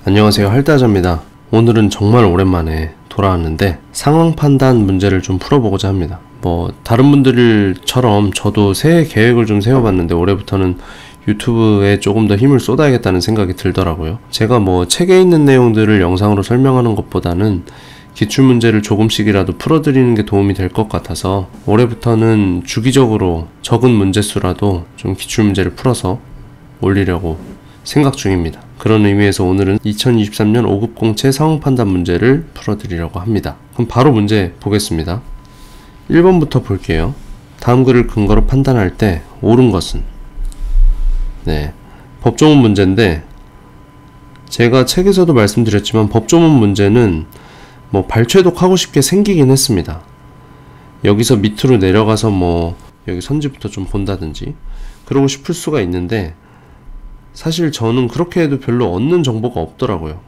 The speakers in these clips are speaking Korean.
안녕하세요, 할다자입니다. 오늘은 정말 오랜만에 돌아왔는데 상황 판단 문제를 좀 풀어보고자 합니다. 다른 분들처럼 저도 새해 계획을 좀 세워봤는데 올해부터는 유튜브에 조금 더 힘을 쏟아야겠다는 생각이 들더라고요. 제가 책에 있는 내용들을 영상으로 설명하는 것보다는 기출문제를 조금씩이라도 풀어드리는 게 도움이 될 것 같아서 올해부터는 주기적으로 적은 문제수라도 좀 기출문제를 풀어서 올리려고 생각 중입니다. 그런 의미에서 오늘은 2023년 5급 공채 상황 판단 문제를 풀어드리려고 합니다. 그럼 바로 문제 보겠습니다. 1번부터 볼게요. 다음 글을 근거로 판단할 때 옳은 것은? 법조문 문제인데 제가 책에서도 말씀드렸지만 법조문 문제는 발췌독하고 싶게 생기긴 했습니다. 여기서 밑으로 내려가서 여기 선지부터 좀 본다든지 그러고 싶을 수가 있는데 사실 저는 그렇게 해도 별로 얻는 정보가 없더라고요.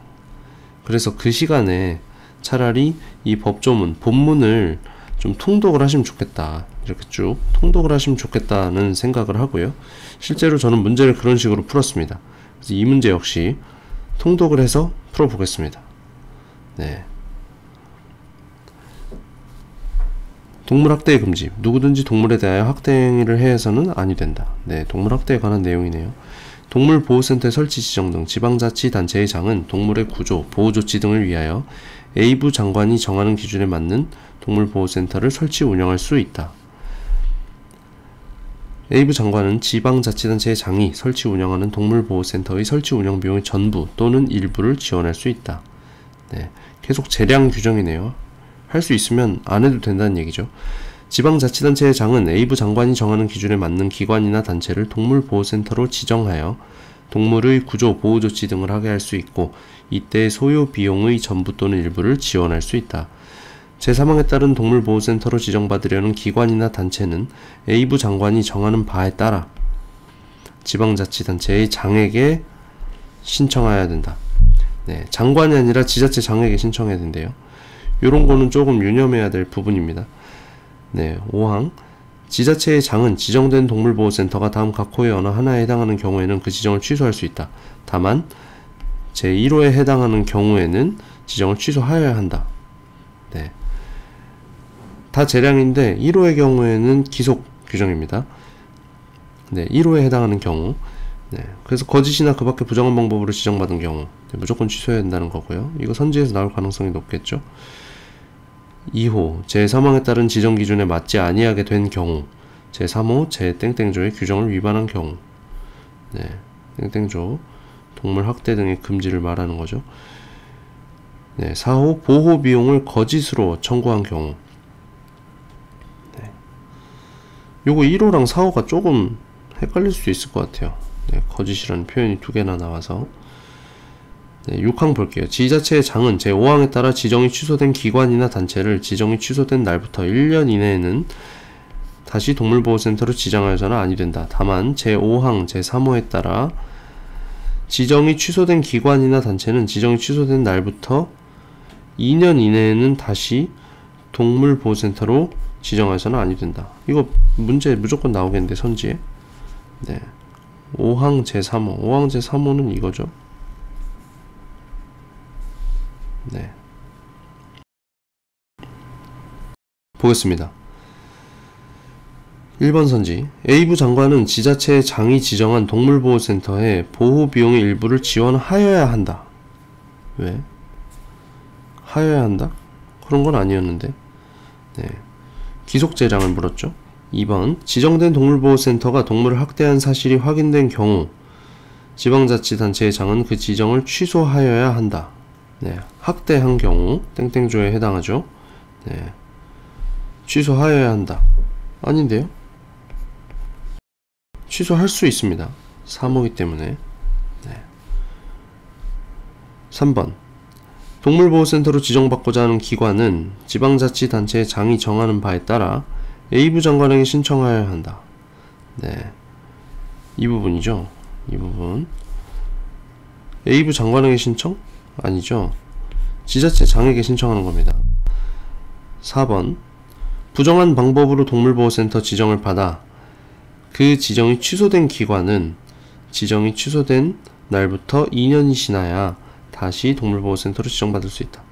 그래서 그 시간에 차라리 이 법조문, 본문을 좀 통독을 하시면 좋겠다. 이렇게 쭉 통독을 하시면 좋겠다는 생각을 하고요. 실제로 저는 문제를 그런 식으로 풀었습니다. 그래서 이 문제 역시 통독을 해서 풀어보겠습니다. 동물학대의 금지. 누구든지 동물에 대하여 학대행위를 해서는 아니 된다. 동물학대에 관한 내용이네요. 동물보호센터의 설치 지정 등 지방자치단체의 장은 동물의 구조, 보호조치 등을 위하여 A부 장관이 정하는 기준에 맞는 동물보호센터를 설치 운영할 수 있다. A부 장관은 지방자치단체의 장이 설치 운영하는 동물보호센터의 설치 운영 비용의 전부 또는 일부를 지원할 수 있다. 계속 재량 규정이네요. 할 수 있으면 안 해도 된다는 얘기죠. 지방자치단체의 장은 A부 장관이 정하는 기준에 맞는 기관이나 단체를 동물보호센터로 지정하여 동물의 구조, 보호조치 등을 하게 할 수 있고 이때 소요 비용의 전부 또는 일부를 지원할 수 있다. 제3항에 따른 동물보호센터로 지정받으려는 기관이나 단체는 A부 장관이 정하는 바에 따라 지방자치단체의 장에게 신청해야 된다. 장관이 아니라 지자체 장에게 신청해야 된대요. 요런 거는 조금 유념해야 될 부분입니다. 5항 지자체의 장은 지정된 동물보호센터가 다음 각 호의 어느 하나에 해당하는 경우에는 그 지정을 취소할 수 있다. 다만 제1호에 해당하는 경우에는 지정을 취소하여야 한다. 다 재량인데 1호의 경우에는 기속 규정입니다. 1호에 해당하는 경우 그래서 거짓이나 그 밖에 부정한 방법으로 지정받은 경우 무조건 취소해야 된다는 거고요. 이거 선지에서 나올 가능성이 높겠죠. 2호 제3항에 따른 지정 기준에 맞지 아니하게 된 경우 제3호 제-땡땡조의 규정을 위반한 경우 땡땡조 동물 학대 등의 금지를 말하는 거죠. 4호 보호 비용을 거짓으로 청구한 경우 요거 1호랑 4호가 조금 헷갈릴 수 있을 것 같아요. 거짓이라는 표현이 두 개나 나와서 6항 볼게요. 지자체의 장은 제5항에 따라 지정이 취소된 기관이나 단체를 지정이 취소된 날부터 1년 이내에는 다시 동물보호센터로 지정하여서는 아니 된다. 다만 제5항 제3호에 따라 지정이 취소된 기관이나 단체는 지정이 취소된 날부터 2년 이내에는 다시 동물보호센터로 지정하여서는 아니 된다. 이거 문제 무조건 나오겠는데 선지에 5항 제3호 5항 제3호는 이거죠. 보겠습니다. 1번 선지 A부 장관은 지자체의 장이 지정한 동물보호센터에 보호비용의 일부를 지원하여야 한다. 왜? 하여야 한다? 그런 건 아니었는데 기속재량을 물었죠. 2번 지정된 동물보호센터가 동물을 학대한 사실이 확인된 경우 지방자치단체의 장은 그 지정을 취소하여야 한다. 학대한 경우 땡땡조에 해당하죠. 취소하여야 한다. 아닌데요? 취소할 수 있습니다. 3호이기 때문에 3번 동물보호센터로 지정받고자 하는 기관은 지방자치단체의 장이 정하는 바에 따라 A부 장관에게 신청하여야 한다. 이 부분이죠. 이 부분 A부 장관에게 신청? 아니죠. 지자체 장에게 신청하는 겁니다. 4번 부정한 방법으로 동물보호센터 지정을 받아 그 지정이 취소된 기관은 지정이 취소된 날부터 2년이 지나야 다시 동물보호센터로 지정받을 수 있다.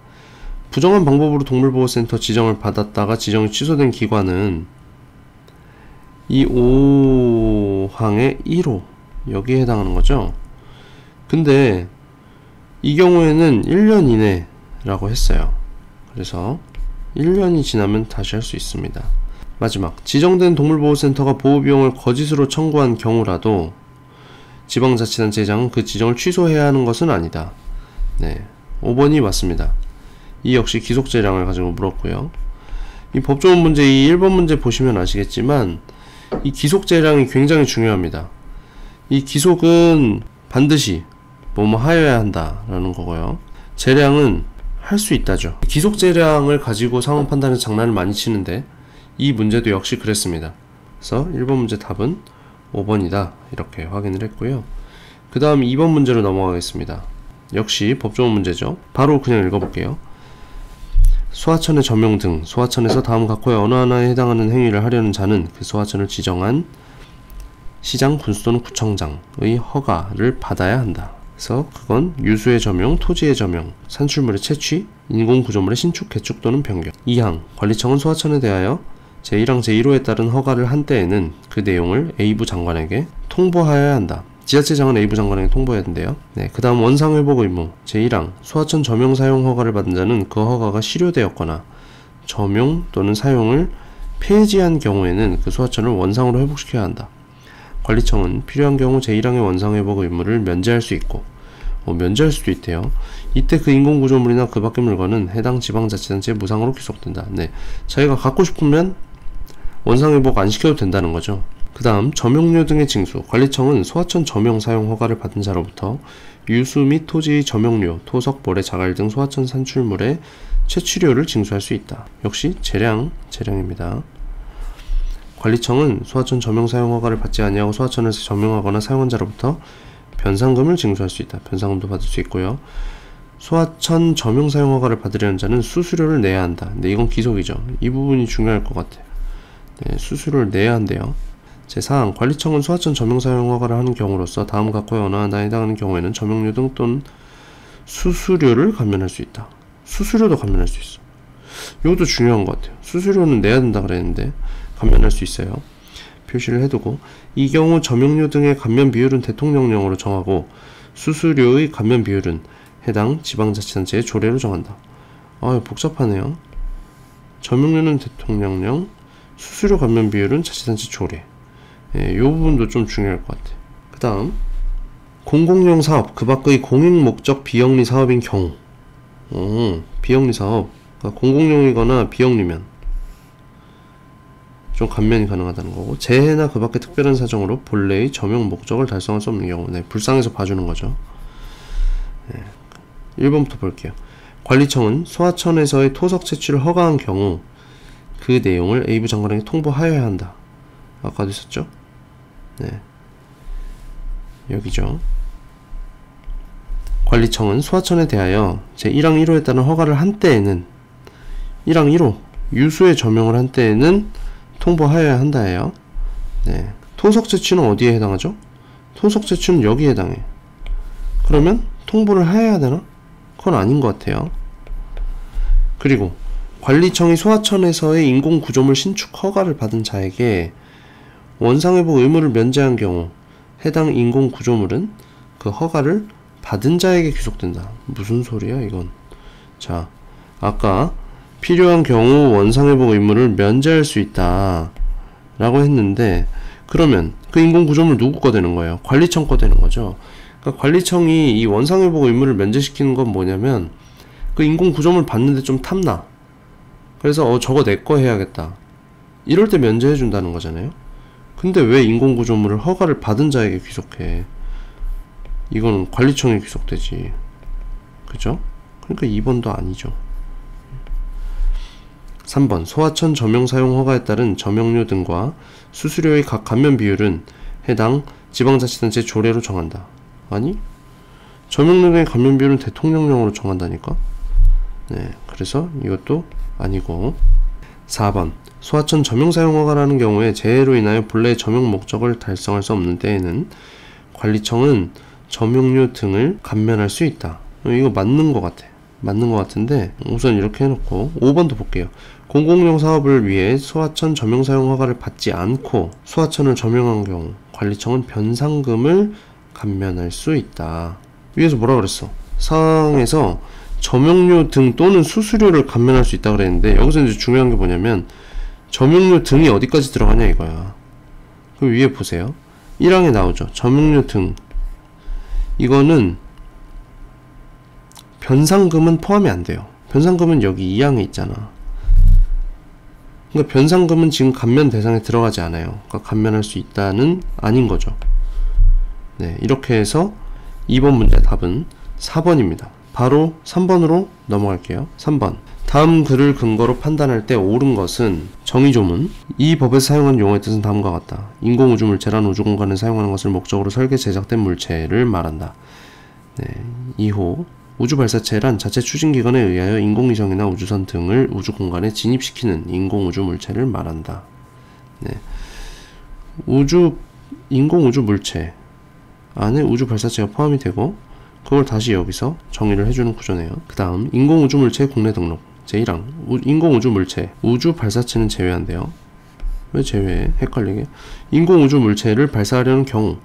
부정한 방법으로 동물보호센터 지정을 받았다가 지정이 취소된 기관은 이 5항의 1호 여기에 해당하는 거죠. 근데 이 경우에는 1년 이내라고 했어요. 그래서 1년이 지나면 다시 할 수 있습니다. 마지막, 지정된 동물보호센터가 보호비용을 거짓으로 청구한 경우라도 지방자치단체장은 그 지정을 취소해야 하는 것은 아니다. 네, 5번이 맞습니다. 이 역시 기속재량을 가지고 물었고요. 이 법조문 문제, 이 1번 문제 보시면 아시겠지만 이 기속재량이 굉장히 중요합니다. 이 기속은 반드시 뭐뭐 하여야 한다 라는 거고요. 재량은 할 수 있다죠. 기속재량을 가지고 상황 판단에 장난을 많이 치는데 이 문제도 역시 그랬습니다. 그래서 1번 문제 답은 5번이다 이렇게 확인을 했고요. 그 다음 2번 문제로 넘어가겠습니다. 역시 법조문 문제죠. 바로 그냥 읽어볼게요. 소하천의 점용 등 소하천에서 다음 각호의 어느 하나에 해당하는 행위를 하려는 자는 그 소하천을 지정한 시장, 군수 또는 구청장의 허가를 받아야 한다. 그래서 그건 유수의 점용, 토지의 점용, 산출물의 채취, 인공구조물의 신축, 개축 또는 변경. 2항, 관리청은 소하천에 대하여 제1항 제1호에 따른 허가를 한 때에는 그 내용을 A부 장관에게 통보하여야 한다. 지자체장은 A부 장관에게 통보해야 된대요. 네, 그 다음 원상회복 의무 제1항, 소하천 점용 사용 허가를 받은 자는 그 허가가 실효되었거나 점용 또는 사용을 폐지한 경우에는 그 소하천을 원상으로 회복시켜야 한다. 관리청은 필요한 경우 제1항의 원상회복 의무를 면제할 수 있고 면제할 수도 있대요. 이때 그 인공구조물이나 그 밖의 물건은 해당 지방자치단체에 무상으로 귀속된다. 네, 자기가 갖고 싶으면 원상회복 안 시켜도 된다는 거죠. 그 다음 점용료 등의 징수. 관리청은 소하천 점용 사용 허가를 받은 자로부터 유수 및 토지의 점용료, 토석, 모래, 자갈 등 소하천 산출물의 채취료를 징수할 수 있다. 역시 재량입니다. 관리청은 소하천 점용 사용 허가를 받지 아니하고 소하천에서 점용하거나 사용한 자로부터 변상금을 징수할 수 있다. 변상금도 받을 수 있고요. 소하천 점용 사용 허가를 받으려는 자는 수수료를 내야 한다. 근데 이건 기속이죠. 이 부분이 중요할 것 같아요. 네, 수수료를 내야 한대요. 제4항, 관리청은 소하천 점용 사용 허가를 하는 경우로서 다음 각호의 어느 하나에 해당하는 경우에는 점용료 등 또는 수수료를 감면할 수 있다. 수수료도 감면할 수 있어. 이것도 중요한 것 같아요. 수수료는 내야 된다 그랬는데 감면할 수 있어요. 표시를 해두고, 이 경우 점용료 등의 감면 비율은 대통령령으로 정하고 수수료의 감면 비율은 해당 지방자치단체의 조례로 정한다. 복잡하네요. 점용료는 대통령령, 수수료 감면 비율은 자치단체 조례. 이 부분도 좀 중요할 것 같아요. 그 다음 공공용 사업, 그 밖의 공익 목적 비영리 사업인 경우, 비영리 사업, 그러니까 공공용이거나 비영리면 좀 감면이 가능하다는 거고, 재해나 그 밖의 특별한 사정으로 본래의 점용 목적을 달성할 수 없는 경우, 네, 불쌍해서 봐주는 거죠. 네, 1번부터 볼게요. 관리청은 소하천에서의 토석 채취를 허가한 경우 그 내용을 A부 장관에게 통보하여야 한다. 아까도 있었죠? 네, 여기죠. 관리청은 소하천에 대하여 제1항 1호에 따른 허가를 한 때에는 1항 1호 유수의 점용을 한 때에는 통보하여야 한다예요. 네, 토석 채취는 어디에 해당하죠? 토석 채취는 여기에 해당해. 그러면 통보를 해야 되나? 그건 아닌 것 같아요. 그리고 관리청이 소하천에서의 인공구조물 신축 허가를 받은 자에게 원상회복 의무를 면제한 경우 해당 인공구조물은 그 허가를 받은 자에게 귀속된다. 무슨 소리야 이건. 자, 아까 필요한 경우 원상회복 의무를 면제할 수 있다 라고 했는데, 그러면 그 인공구조물 누구 거 되는 거예요? 관리청 거 되는 거죠. 그러니까 관리청이 이 원상회복 의무를 면제시키는 건 뭐냐면, 그 인공구조물 받는데 좀 탐나. 그래서 저거 내 거 해야겠다. 이럴 때 면제해 준다는 거잖아요. 근데 왜 인공구조물을 허가를 받은 자에게 귀속해? 이건 관리청에 귀속되지. 그죠? 그러니까 2번도 아니죠. 3번, 소하천 점용 사용 허가에 따른 점용료 등과 수수료의 각 감면 비율은 해당 지방자치단체 조례로 정한다. 아니? 점용료 등의 감면 비율은 대통령령으로 정한다니까? 네, 그래서 이것도 아니고. 4번, 소하천 점용 사용 허가라는 경우에 재해로 인하여 본래의 점용 목적을 달성할 수 없는 때에는 관리청은 점용료 등을 감면할 수 있다. 이거 맞는 것 같아. 맞는 것 같은데 우선 이렇게 해놓고 5번도 볼게요. 공공용 사업을 위해 소하천 점용 사용 허가를 받지 않고 소하천을 점용한 경우 관리청은 변상금을 감면할 수 있다. 위에서 뭐라 그랬어? 사항에서 점용료 등 또는 수수료를 감면할 수 있다 그랬는데 여기서 이제 중요한 게 뭐냐면 점용료 등이 어디까지 들어가냐 이거야. 그 위에 보세요. 1항에 나오죠. 점용료 등. 이거는 변상금은 포함이 안 돼요. 변상금은 여기 2항에 있잖아. 그러니까 변상금은 지금 감면 대상에 들어가지 않아요. 그러니까 감면할 수 있다는 아닌 거죠. 네, 이렇게 해서 2번 문제 답은 4번입니다. 바로 3번으로 넘어갈게요. 3번. 다음 글을 근거로 판단할 때 옳은 것은 정의조문. 이 법에서 사용한 용어의 뜻은 다음과 같다. 인공우주물체란 우주공간에 사용하는 것을 목적으로 설계 제작된 물체를 말한다. 네, 2호. 우주발사체란 자체 추진기관에 의하여 인공위성이나 우주선 등을 우주공간에 진입시키는 인공우주물체를 말한다. 네. 인공우주물체 안에 우주발사체가 포함이 되고 그걸 다시 여기서 정의를 해주는 구조네요. 그 다음 인공우주물체 국내 등록 제1항 인공우주물체 우주발사체는 제외한대요. 왜 제외해? 헷갈리게. 인공우주물체를 발사하려는 경우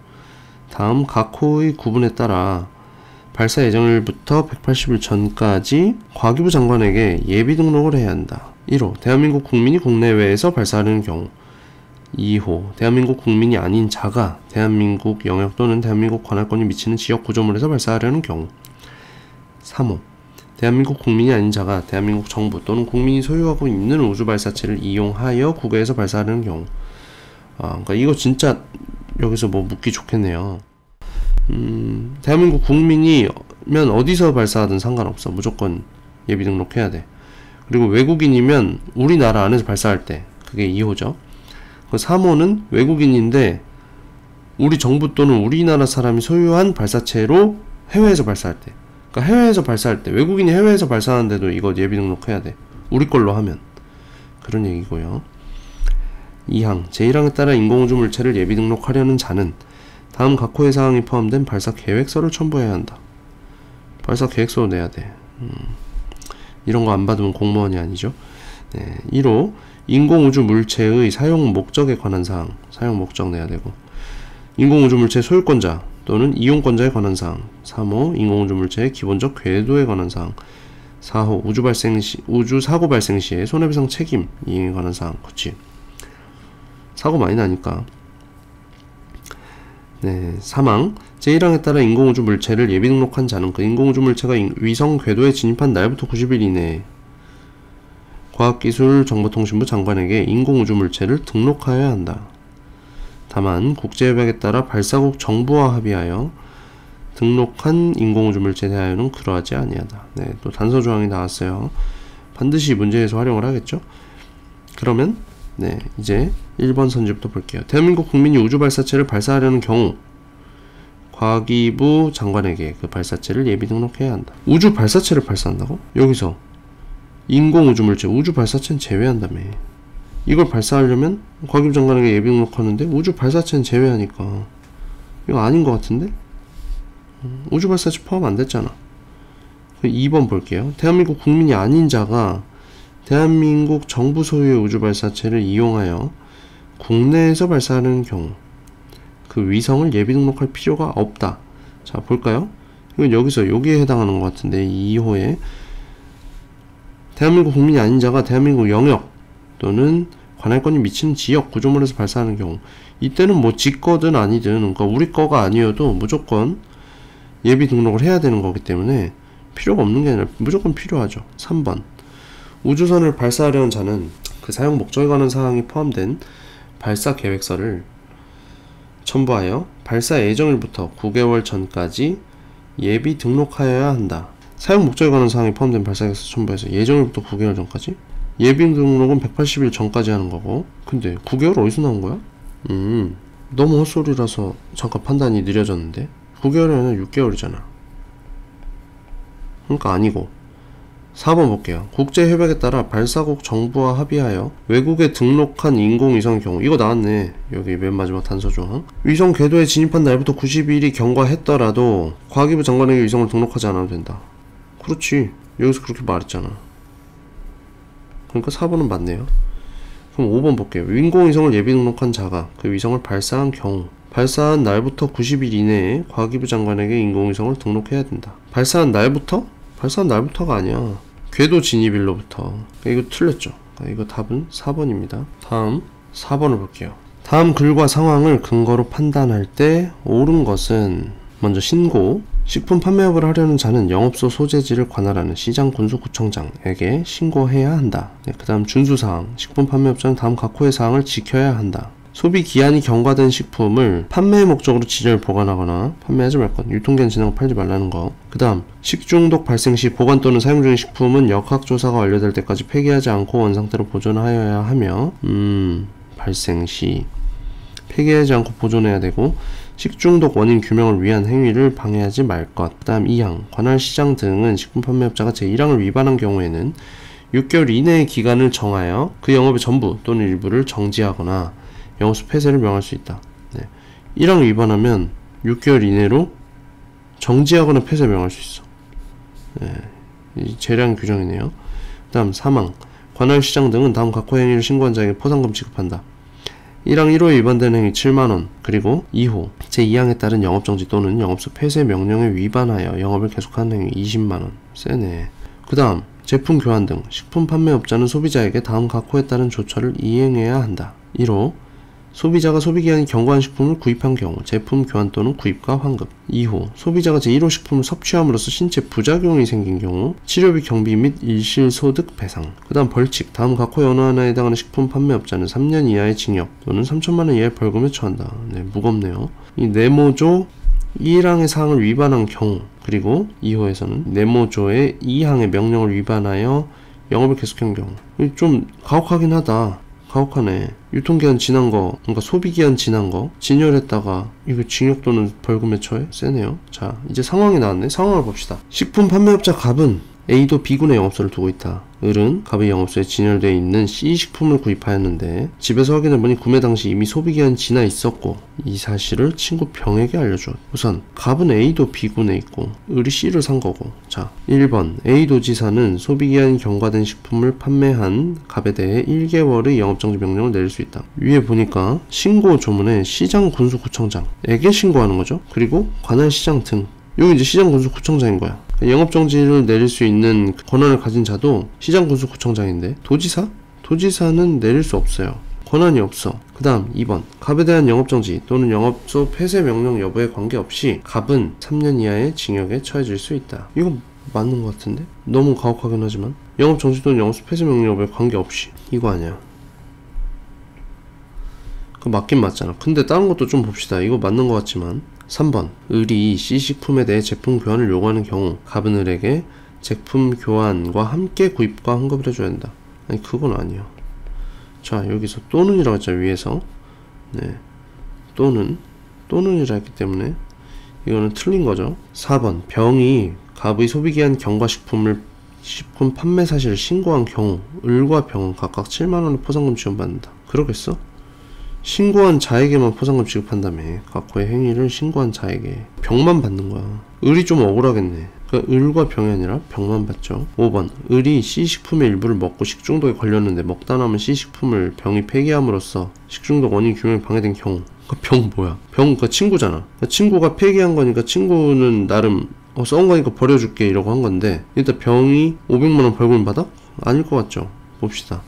다음 각 호의 구분에 따라 발사 예정일부터 180일 전까지 과기부 장관에게 예비 등록을 해야 한다. 1호 대한민국 국민이 국내외에서 발사하는 경우 2호 대한민국 국민이 아닌 자가 대한민국 영역 또는 대한민국 관할권이 미치는 지역 구조물에서 발사하려는 경우 3호 대한민국 국민이 아닌 자가 대한민국 정부 또는 국민이 소유하고 있는 우주발사체를 이용하여 국외에서 발사하려는 경우. 그러니까 이거 진짜 여기서 뭐 묻기 좋겠네요. 대한민국 국민이면 어디서 발사하든 상관없어. 무조건 예비 등록해야 돼. 그리고 외국인이면 우리나라 안에서 발사할 때 그게 2호죠. 그 3호는 외국인인데 우리 정부 또는 우리나라 사람이 소유한 발사체로 해외에서 발사할 때. 그러니까 해외에서 발사할 때 외국인이 해외에서 발사하는데도 이거 예비 등록해야 돼. 우리 걸로 하면. 그런 얘기고요. 2항 제1항에 따라 인공우주 물체를 예비 등록하려는 자는 다음 각 호의 사항이 포함된 발사 계획서를 첨부해야 한다. 발사 계획서를 내야 돼. 이런 거 안 받으면 공무원이 아니죠. 네, 1호 인공우주 물체의 사용 목적에 관한 사항, 사용 목적 내야 되고, 인공우주 물체 소유권자 또는 이용권자에 관한 사항. 3호 인공우주 물체의 기본적 궤도에 관한 사항. 4호 우주 사고 발생 시에 손해배상 책임 이행에 관한 사항. 그치, 사고 많이 나니까. 네, 3항 제1항에 따라 인공우주 물체를 예비 등록한 자는 그 인공우주 물체가 위성 궤도에 진입한 날부터 90일 이내에 과학기술정보통신부 장관에게 인공우주 물체를 등록하여야 한다. 다만 국제협약에 따라 발사국 정부와 합의하여 등록한 인공우주 물체에 대하여는 그러하지 아니하다. 네, 또 단서 조항이 나왔어요. 반드시 문제에서 활용을 하겠죠. 그러면 네, 이제 1번 선지부터 볼게요. 대한민국 국민이 우주발사체를 발사하려는 경우 과기부 장관에게 그 발사체를 예비 등록해야 한다. 우주발사체를 발사한다고? 여기서 인공우주물체, 우주발사체는 제외한다며. 이걸 발사하려면 과기부 장관에게 예비 등록하는데 우주발사체는 제외하니까 이거 아닌 것 같은데? 우주발사체 포함 안 됐잖아. 2번 볼게요. 대한민국 국민이 아닌 자가 대한민국 정부 소유의 우주발사체를 이용하여 국내에서 발사하는 경우 그 위성을 예비 등록할 필요가 없다. 자, 볼까요? 이건 여기서 여기에 해당하는 것 같은데 2호에 대한민국 국민이 아닌 자가 대한민국 영역 또는 관할권이 미치는 지역 구조물에서 발사하는 경우, 이때는 뭐 지 거든 아니든, 그러니까 우리 거가 아니어도 무조건 예비 등록을 해야 되는 거기 때문에 필요가 없는 게 아니라 무조건 필요하죠. 3번 우주선을 발사하려는 자는 그 사용 목적에 관한 사항이 포함된 발사 계획서를 첨부하여 발사 예정일부터 9개월 전까지 예비 등록하여야 한다. 사용 목적에 관한 사항이 포함된 발사 계획서 첨부해서 예정일부터 9개월 전까지? 예비 등록은 180일 전까지 하는 거고. 근데 9개월 어디서 나온 거야? 너무 헛소리라서 잠깐 판단이 느려졌는데 9개월이 아니라 6개월이잖아. 그러니까 아니고 4번 볼게요. 국제협약에 따라 발사국 정부와 합의하여 외국에 등록한 인공위성의 경우, 이거 나왔네. 여기 맨 마지막 단서조항. 위성 궤도에 진입한 날부터 90일이 경과했더라도 과기부 장관에게 위성을 등록하지 않아도 된다. 그렇지. 여기서 그렇게 말했잖아. 그러니까 4번은 맞네요. 그럼 5번 볼게요. 인공위성을 예비 등록한 자가 그 위성을 발사한 경우 발사한 날부터 90일 이내에 과기부 장관에게 인공위성을 등록해야 된다. 발사한 날부터? 발사한 날부터가 아니야. 궤도 진입일로부터. 이거 틀렸죠. 이거 답은 4번입니다. 다음 4번을 볼게요. 다음 글과 상황을 근거로 판단할 때 옳은 것은 먼저 신고. 식품 판매업을 하려는 자는 영업소 소재지를 관할하는 시장군수구청장에게 신고해야 한다. 그 다음 준수사항. 식품 판매업자는 다음 각 호의 사항을 지켜야 한다. 소비 기한이 경과된 식품을 판매 목적으로 진열 보관하거나 판매하지 말 것. 유통기한 지나고 팔지 말라는 거. 그 다음 식중독 발생 시 보관 또는 사용 중인 식품은 역학조사가 완료될 때까지 폐기하지 않고 원상태로 보존하여야 하며 발생 시 폐기하지 않고 보존해야 되고 식중독 원인 규명을 위한 행위를 방해하지 말 것. 그 다음 2항 관할 시장 등은 식품 판매업자가 제1항을 위반한 경우에는 6개월 이내의 기간을 정하여 그 영업의 전부 또는 일부를 정지하거나 영업소 폐쇄를 명할 수 있다. 네. 1항 위반하면 6개월 이내로 정지하거나 폐쇄 명할 수 있어. 네. 이 재량 규정이네요. 그 다음 3항 관할 시장 등은 다음 각 호 행위를 신고한 자에게 포상금 지급한다. 1항 1호에 위반된 행위 7만원, 그리고 2호 제2항에 따른 영업정지 또는 영업소 폐쇄 명령에 위반하여 영업을 계속하는 행위 20만원. 세네. 그 다음 제품 교환 등 식품 판매업자는 소비자에게 다음 각 호에 따른 조처를 이행해야 한다. 1호 소비자가 소비기한이 경과한 식품을 구입한 경우 제품 교환 또는 구입과 환급. 2호 소비자가 제1호 식품을 섭취함으로써 신체 부작용이 생긴 경우 치료비 경비 및 일실소득 배상. 그 다음 벌칙. 다음 각 호 어느 하나에 해당하는 식품 판매업자는 3년 이하의 징역 또는 3천만원 이하의 벌금에 처한다. 네, 무겁네요. 이 네모조 1항의 사항을 위반한 경우, 그리고 2호에서는 네모조의 2항의 명령을 위반하여 영업을 계속한 경우. 좀 가혹하긴 하다. 가혹하네. 유통기한 지난 거, 그러니까 소비기한 지난 거 진열했다가 이거 징역 또는 벌금에 처해? 세네요. 자, 이제 상황이 나왔네. 상황을 봅시다. 식품 판매업자 갑은 A도 B군의 영업소를 두고 있다. 을은 갑의 영업소에 진열되어 있는 C 식품을 구입하였는데 집에서 확인해보니 구매 당시 이미 소비기한이 지나 있었고 이 사실을 친구 병에게 알려주었다. 우선 갑은 A도 B군에 있고 을이 C를 산 거고. 자, 1번 A 도지사는 소비기한이 경과된 식품을 판매한 갑에 대해 1개월의 영업정지 명령을 내릴 수 있다. 위에 보니까 신고 조문에 시장군수구청장에게 신고하는 거죠. 그리고 관할시장 등. 여기 이제 시장군수구청장인 거야. 영업정지를 내릴 수 있는 권한을 가진 자도 시장군수구청장인데 도지사는 내릴 수 없어요. 권한이 없어. 그 다음 2번 갑에 대한 영업정지 또는 영업소 폐쇄 명령 여부에 관계없이 갑은 3년 이하의 징역에 처해질 수 있다. 이거 맞는 것 같은데? 너무 가혹하긴 하지만 영업정지 또는 영업소 폐쇄 명령 여부에 관계없이. 이거 아니야. 그거 맞긴 맞잖아. 근데 다른 것도 좀 봅시다. 이거 맞는 것 같지만 3번 을이 C식품에 대해 제품 교환을 요구하는 경우 갑은 을에게 제품 교환과 함께 구입과 환급을 해줘야 한다. 아니 그건 아니야. 자, 여기서 또는이라고 했잖아. 위에서. 네, 또는이라 했기 때문에 이거는 틀린 거죠. 4번 병이 갑의 소비기한 경과 식품 판매 사실을 신고한 경우 을과 병은 각각 7만원의 포상금 지원받는다. 그러겠어? 신고한 자에게만 포상금 지급한다며. 각호의 행위를 신고한 자에게. 병만 받는 거야. 을이 좀 억울하겠네. 그러니까 을과 병이 아니라 병만 받죠. 5번 을이 C식품의 일부를 먹고 식중독에 걸렸는데 먹다 남은 C식품을 병이 폐기함으로써 식중독 원인 규명이 방해된 경우. 병 뭐야? 병 그 친구잖아. 친구가 폐기한 거니까 친구는 나름 썩은 거니까 버려줄게 이러고 한 건데 일단 병이 500만원 벌금을 받아? 아닐 것 같죠. 봅시다.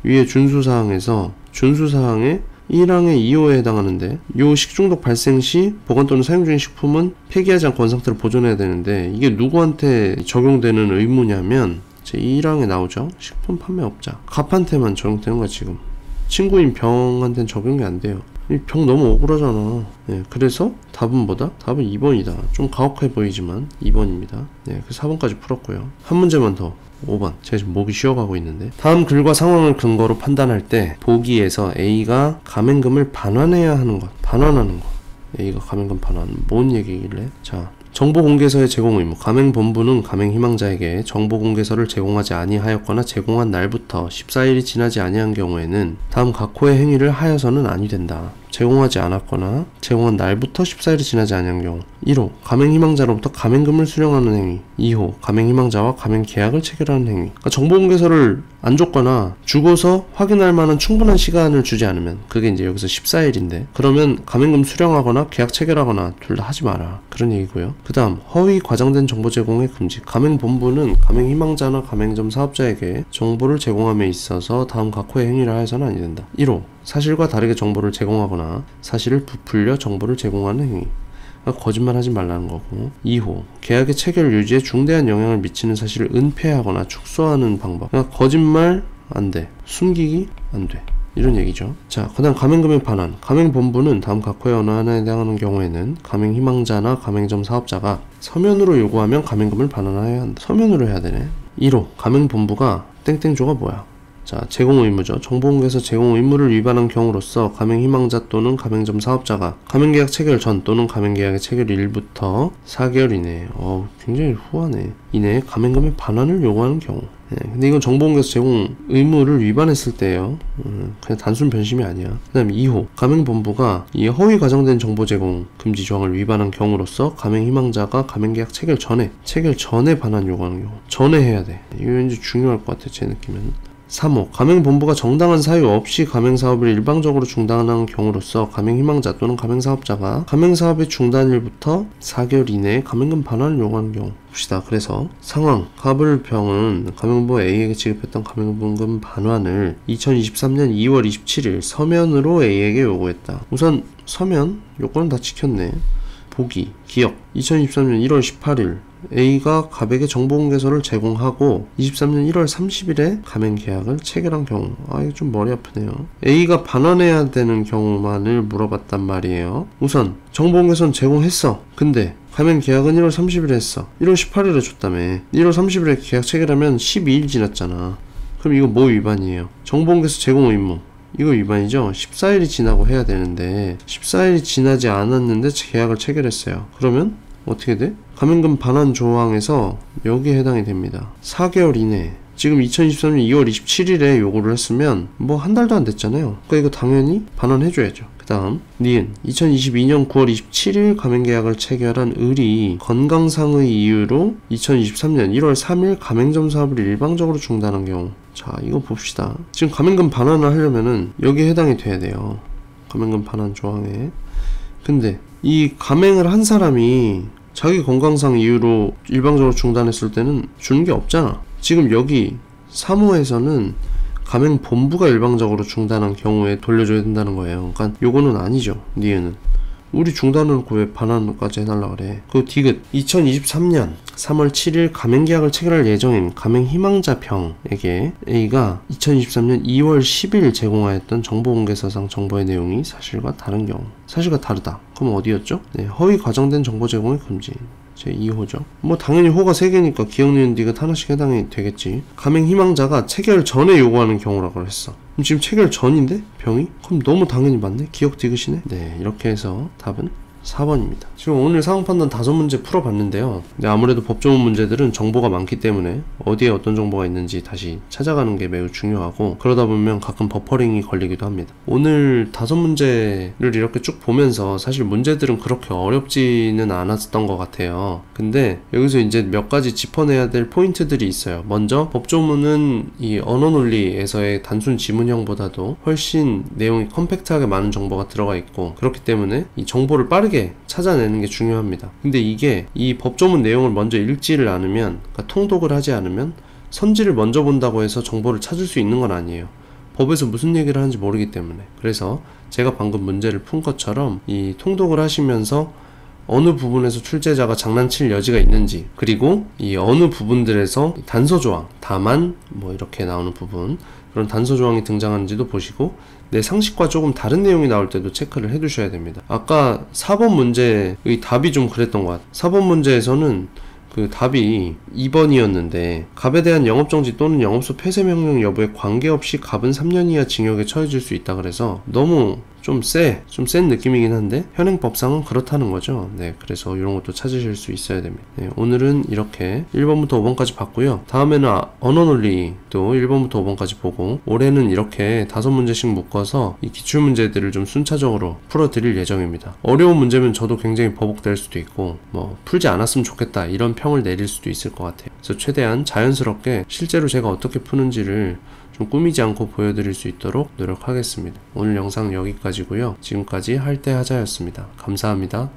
위에 준수사항에서 준수사항에 1항의 2호에 해당하는데 요 식중독 발생 시 보관 또는 사용 중인 식품은 폐기하지 않고 원상태로 보존해야 되는데 이게 누구한테 적용되는 의무냐면 제 1항에 나오죠. 식품 판매업자 갑한테만 적용되는 거야. 지금 친구인 병한테는 적용이 안 돼요. 이 병 너무 억울하잖아. 네, 그래서 답은 뭐다? 답은 2번이다. 좀 가혹해 보이지만 2번입니다. 네, 그 4번까지 풀었고요. 한 문제만 더. 5번. 제가 지금 목이 쉬어가고 있는데 다음 글과 상황을 근거로 판단할 때 보기에서 A가 가맹금을 반환해야 하는 것. 반환하는 것. A가 가맹금 반환. 뭔 얘기길래? 자, 정보공개서의 제공 의무. 가맹본부는 가맹희망자에게 정보공개서를 제공하지 아니하였거나 제공한 날부터 14일이 지나지 아니한 경우에는 다음 각호의 행위를 하여서는 아니 된다. 제공하지 않았거나 제공한 날부터 14일이 지나지 아니한 경우. 1호 가맹희망자로부터 가맹금을 수령하는 행위. 2호 가맹희망자와 가맹계약을 체결하는 행위. 그러니까 정보공개서를 안 줬거나 주고서 확인할 만한 충분한 시간을 주지 않으면, 그게 이제 여기서 14일인데 그러면 가맹금 수령하거나 계약 체결하거나 둘 다 하지 마라, 그런 얘기고요. 그 다음 허위 과장된 정보 제공의 금지. 가맹본부는 가맹희망자나 가맹점 사업자에게 정보를 제공함에 있어서 다음 각호의 행위를 하여서는 아니 된다. 1호 사실과 다르게 정보를 제공하거나 사실을 부풀려 정보를 제공하는 행위. 그러니까 거짓말하지 말라는 거고. 2호 계약의 체결 유지에 중대한 영향을 미치는 사실을 은폐하거나 축소하는 방법. 그러니까 거짓말 안돼, 숨기기 안돼, 이런 얘기죠. 자, 그 다음 가맹금의 반환. 가맹본부는 다음 각호의 어느 하나에 해당하는 경우에는 가맹희망자나 가맹점 사업자가 서면으로 요구하면 가맹금을 반환하여야 한다. 서면으로 해야 되네. 1호 가맹본부가 땡땡조가 뭐야? 자, 제공 의무죠. 정보공개서 제공 의무를 위반한 경우로서 가맹희망자 또는 가맹점 사업자가 가맹계약 체결 전 또는 가맹계약의 체결 일부터 4개월 이내에, 굉장히 후하네, 이내에 가맹금의 반환을 요구하는 경우. 네, 근데 이건 정보공개서 제공 의무를 위반했을 때예요. 그냥 단순 변심이 아니야. 그 다음 2호 가맹본부가 이 허위 과장된 정보 제공 금지 조항을 위반한 경우로서 가맹희망자가 가맹계약 체결 전에 반환 요구하는 경우. 전에 해야 돼. 이거 왠지 중요할 것 같아, 제 느낌은. 3호 가맹본부가 정당한 사유 없이 가맹사업을 일방적으로 중단하는 경우로서 가맹희망자 또는 가맹사업자가 가맹사업의 중단일부터 4개월 이내에 가맹금 반환을 요구하는 경우. 봅시다. 그래서 상황 가불병은 가맹본부 A에게 지급했던 가맹금 반환을 2023년 2월 27일 서면으로 A에게 요구했다. 우선 서면 요건은 다 지켰네. 보기 기억 2023년 1월 18일 A가 갑에게 정보공개서를 제공하고 23년 1월 30일에 가맹계약을 체결한 경우. 이거 좀 머리 아프네요. A가 반환해야 되는 경우만을 물어봤단 말이에요. 우선 정보공개서는 제공했어. 근데 가맹계약은 1월 30일에 했어. 1월 18일에 줬다며. 1월 30일에 계약 체결하면 12일 지났잖아. 그럼 이거 뭐 위반이에요? 정보공개서 제공 의무, 이거 위반이죠. 14일이 지나고 해야 되는데 14일이 지나지 않았는데 계약을 체결했어요. 그러면 어떻게 돼? 가맹금 반환 조항에서 여기에 해당이 됩니다. 4개월 이내. 지금 2023년 2월 27일에 요구를 했으면 뭐 한 달도 안 됐잖아요. 그러니까 이거 당연히 반환해줘야죠. 그 다음 니은 2022년 9월 27일 가맹계약을 체결한 을이 건강상의 이유로 2023년 1월 3일 가맹점 사업을 일방적으로 중단한 경우. 자, 이거 봅시다. 지금 가맹금 반환을 하려면은 여기에 해당이 돼야 돼요. 가맹금 반환 조항에. 근데 이 가맹을 한 사람이 자기 건강상 이유로 일방적으로 중단했을 때는 주는 게 없잖아. 지금 여기 3호에서는 가맹본부가 일방적으로 중단한 경우에 돌려줘야 된다는 거예요. 그러니까 요거는 아니죠. 니은은 우리 중단해놓고 왜 반환까지 해달라 그래. 그 디귿 2023년 3월 7일 가맹계약을 체결할 예정인 가맹희망자 병에게 A가 2023년 2월 10일 제공하였던 정보공개서상 정보의 내용이 사실과 다른 경우. 사실과 다르다. 그럼 어디였죠? 네, 허위 과장된 정보 제공의 금지. 제 2호죠. 뭐 당연히 호가 3개니까 기억, 니은, 디귿 하나씩 해당이 되겠지. 가맹희망자가 체결 전에 요구하는 경우라고 했어. 그럼 지금 체결 전인데? 병이? 그럼 너무 당연히 맞네? 기억, 디귿이네? 네, 이렇게 해서 답은 4번입니다. 지금 오늘 상황판단 5문제 풀어봤는데요. 근데 아무래도 법조문 문제들은 정보가 많기 때문에 어디에 어떤 정보가 있는지 다시 찾아가는 게 매우 중요하고, 그러다 보면 가끔 버퍼링이 걸리기도 합니다. 오늘 5문제를 이렇게 쭉 보면서 사실 문제들은 그렇게 어렵지는 않았던 것 같아요. 근데 여기서 이제 몇 가지 짚어내야 될 포인트들이 있어요. 먼저 법조문은 이 언어논리에서의 단순 지문형보다도 훨씬 내용이 컴팩트하게 많은 정보가 들어가 있고, 그렇기 때문에 이 정보를 빠르게 찾아내는 게 중요합니다. 근데 이게 이 법조문 내용을 먼저 읽지를 않으면, 그러니까 통독을 하지 않으면 선지를 먼저 본다고 해서 정보를 찾을 수 있는 건 아니에요. 법에서 무슨 얘기를 하는지 모르기 때문에. 그래서 제가 방금 문제를 푼 것처럼 이 통독을 하시면서 어느 부분에서 출제자가 장난칠 여지가 있는지, 그리고 이 어느 부분들에서 단서조항, 다만 뭐 이렇게 나오는 부분, 그런 단서조항이 등장하는지도 보시고, 내 상식과 조금 다른 내용이 나올 때도 체크를 해두셔야 됩니다. 아까 4번 문제의 답이 좀 그랬던 것 같아요. 4번 문제에서는 그 답이 2번이었는데 갑에 대한 영업정지 또는 영업소 폐쇄명령 여부에 관계없이 갑은 3년 이하 징역에 처해질 수 있다 그래서 너무 좀 센 느낌이긴 한데 현행법상은 그렇다는 거죠. 네, 그래서 이런 것도 찾으실 수 있어야 됩니다. 네, 오늘은 이렇게 1번부터 5번까지 봤고요. 다음에는 언어논리도 1번부터 5번까지 보고, 올해는 이렇게 5문제씩 묶어서 이 기출문제들을 좀 순차적으로 풀어드릴 예정입니다. 어려운 문제면 저도 굉장히 버벅될 수도 있고, 뭐 풀지 않았으면 좋겠다 이런 평을 내릴 수도 있을 것 같아요. 그래서 최대한 자연스럽게 실제로 제가 어떻게 푸는지를 좀 꾸미지 않고 보여드릴 수 있도록 노력하겠습니다. 오늘 영상 여기까지고요. 지금까지 할 때 하자였습니다. 감사합니다.